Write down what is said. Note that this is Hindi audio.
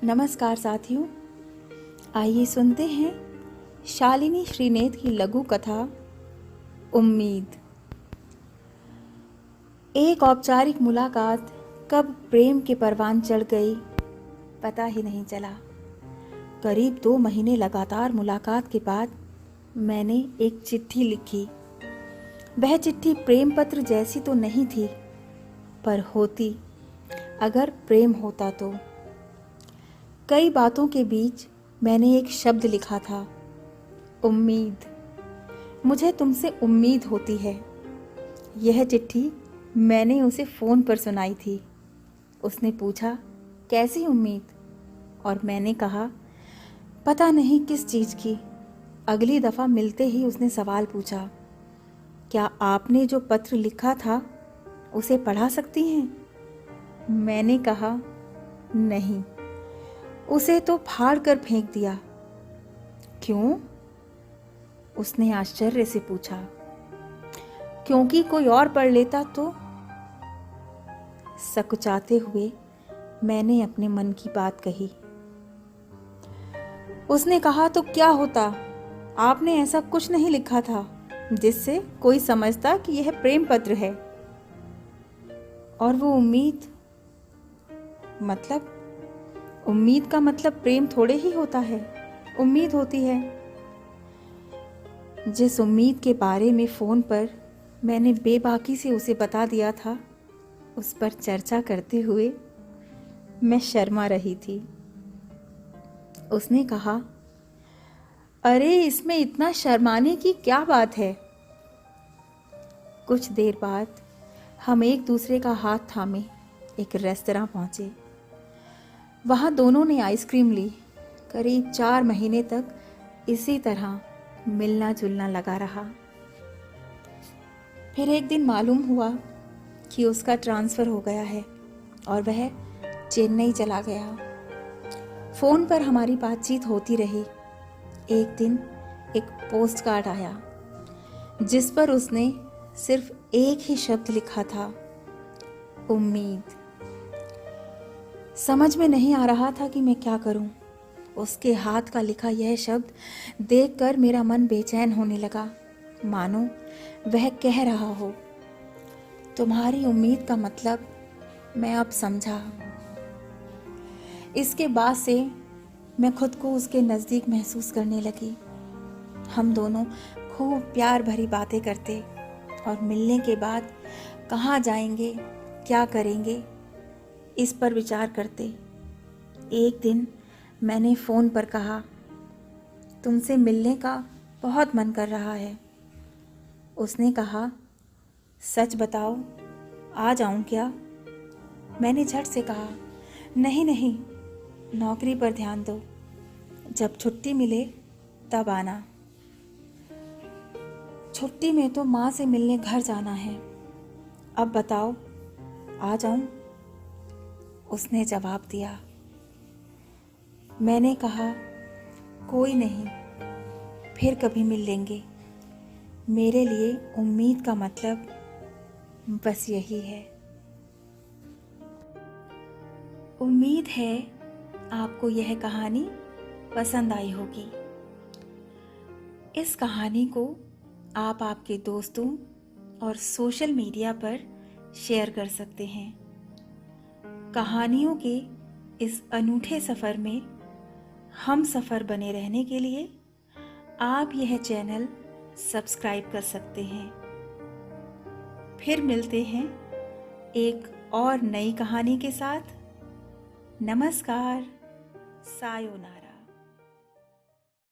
नमस्कार साथियों, आइए सुनते हैं शालिनी श्रीनेत की लघु कथा उम्मीद। एक औपचारिक मुलाकात कब प्रेम के परवान चढ़ गई पता ही नहीं चला। करीब 2 महीने लगातार मुलाकात के बाद मैंने एक चिट्ठी लिखी। वह चिट्ठी प्रेम पत्र जैसी तो नहीं थी, पर होती अगर प्रेम होता तो। कई बातों के बीच मैंने एक शब्द लिखा था, उम्मीद। मुझे तुमसे उम्मीद होती है। यह चिट्ठी मैंने उसे फ़ोन पर सुनाई थी। उसने पूछा, कैसी उम्मीद? और मैंने कहा, पता नहीं किस चीज़ की। अगली दफ़ा मिलते ही उसने सवाल पूछा, क्या आपने जो पत्र लिखा था उसे पढ़ा सकती हैं? मैंने कहा, नहीं, उसे तो फाड़ कर फेंक दिया। क्यों? उसने आश्चर्य से पूछा। क्योंकि कोई और पढ़ लेता तो। सकुचाते हुए मैंने अपने मन की बात कही। उसने कहा, तो क्या होता? आपने ऐसा कुछ नहीं लिखा था जिससे कोई समझता कि यह प्रेम पत्र है। और वो उम्मीद, मतलब उम्मीद का मतलब प्रेम थोड़े ही होता है। उम्मीद होती है। जिस उम्मीद के बारे में फ़ोन पर मैंने बेबाकी से उसे बता दिया था, उस पर चर्चा करते हुए मैं शर्मा रही थी। उसने कहा, अरे इसमें इतना शर्माने की क्या बात है? कुछ देर बाद हम एक दूसरे का हाथ थामे एक रेस्तरां पहुंचे। वहाँ दोनों ने आइसक्रीम ली। करीब 4 महीने तक इसी तरह मिलना जुलना लगा रहा। फिर एक दिन मालूम हुआ कि उसका ट्रांसफ़र हो गया है और वह चेन्नई चला गया। फ़ोन पर हमारी बातचीत होती रही। एक दिन एक पोस्ट कार्ड आया जिस पर उसने सिर्फ एक ही शब्द लिखा था, उम्मीद। समझ में नहीं आ रहा था कि मैं क्या करूं। उसके हाथ का लिखा यह शब्द देखकर मेरा मन बेचैन होने लगा, मानो वह कह रहा हो, तुम्हारी उम्मीद का मतलब मैं अब समझा। इसके बाद से मैं खुद को उसके नज़दीक महसूस करने लगी। हम दोनों खूब प्यार भरी बातें करते और मिलने के बाद कहाँ जाएंगे, क्या करेंगे, इस पर विचार करते। एक दिन मैंने फ़ोन पर कहा, तुमसे मिलने का बहुत मन कर रहा है। उसने कहा, सच बताओ, आ जाऊं क्या? मैंने झट से कहा, नहीं नहीं, नौकरी पर ध्यान दो, जब छुट्टी मिले तब आना। छुट्टी में तो माँ से मिलने घर जाना है। अब बताओ, आ जाऊं? उसने जवाब दिया। मैंने कहा, कोई नहीं, फिर कभी मिल लेंगे। मेरे लिए उम्मीद का मतलब बस यही है। उम्मीद है आपको यह कहानी पसंद आई होगी। इस कहानी को आप आपके दोस्तों और सोशल मीडिया पर शेयर कर सकते हैं। कहानियों के इस अनूठे सफ़र में हम सफ़र बने रहने के लिए आप यह चैनल सब्सक्राइब कर सकते हैं। फिर मिलते हैं एक और नई कहानी के साथ। नमस्कार, सायोनारा।